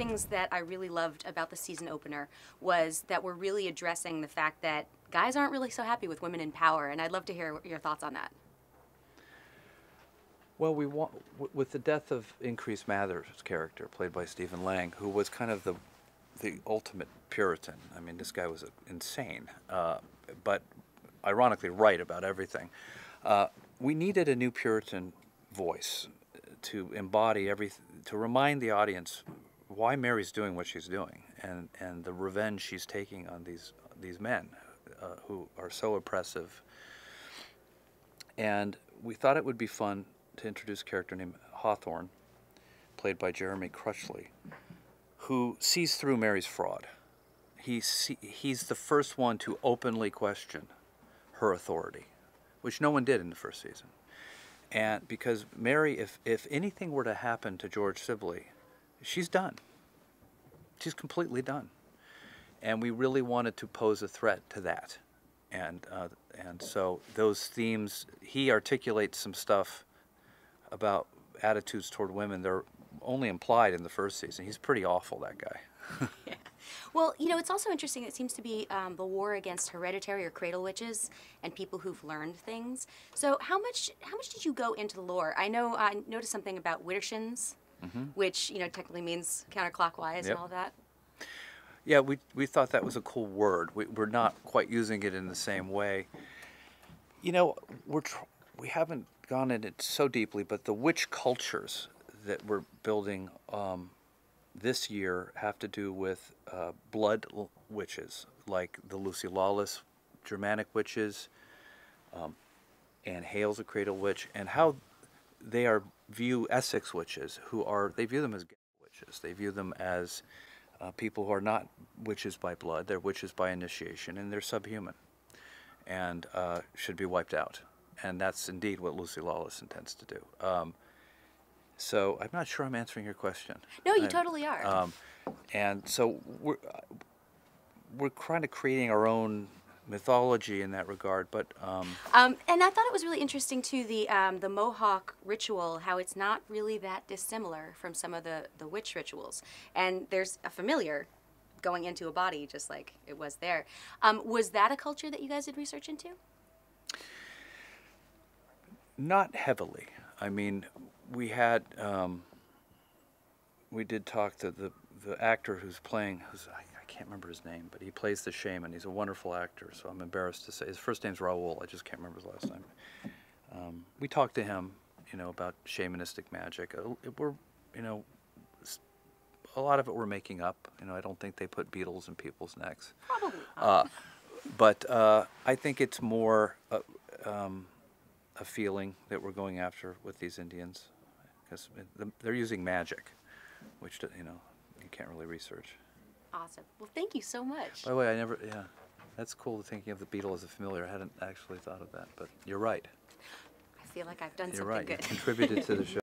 things that I really loved about the season opener was that we're really addressing the fact that guys aren't really so happy with women in power, and I'd love to hear your thoughts on that. Well, with the death of Increase Mather's character, played by Stephen Lang, who was kind of the ultimate Puritan. I mean, this guy was insane, but ironically right about everything. We needed a new Puritan voice to embody to remind the audience why Mary's doing what she's doing, and the revenge she's taking on these men who are so oppressive. And we thought it would be fun to introduce a character named Hawthorne, played by Jeremy Crutchley, who sees through Mary's fraud. He's the first one to openly question her authority, which no one did in the first season. And because Mary, if anything were to happen to George Sibley, she's done. She's completely done. And we really wanted to pose a threat to that. And so those themes, he articulates some stuff about attitudes toward women. They're only implied in the first season. He's pretty awful, that guy. Yeah. Well, you know, it's also interesting. It seems to be the war against hereditary or cradle witches and people who've learned things. So how much did you go into the lore? I know I noticed something about Widdershins, which, you know, technically means counterclockwise and all that. Yeah, we thought that was a cool word. We're not quite using it in the same way. You know, we haven't gone in it so deeply, but the witch cultures that we're building this year have to do with blood witches, like the Lucy Lawless Germanic witches, Anne Hale's a cradle witch, and how they view Essex witches, they view them as witches. They view them as people who are not witches by blood, they're witches by initiation, and they're subhuman, and should be wiped out. And that's indeed what Lucy Lawless intends to do. So I'm not sure I'm answering your question. No, you totally are. And so we're kind of creating our own mythology in that regard, but and I thought it was really interesting too, the Mohawk ritual, how it's not really that dissimilar from some of the witch rituals, and there's a familiar going into a body just like it was there. Was that a culture that you guys did research into? Not heavily. I mean, we had we did talk to the actor who's playing, I can't remember his name, but he plays the shaman. He's a wonderful actor, so I'm embarrassed to say. His first name's Raoul. I just can't remember his last name. We talked to him, you know, about shamanistic magic. You know, a lot of it we're making up. You know, I don't think they put beetles in people's necks. Probably not. But I think it's more a feeling that we're going after with these Indians, because they're using magic, which, you know, you can't really research. Awesome. Well, thank you so much. By the way, yeah, that's cool, thinking of the beetle as a familiar. I hadn't actually thought of that, but you're right. I feel like I've done You're something right. good. You contributed to the show.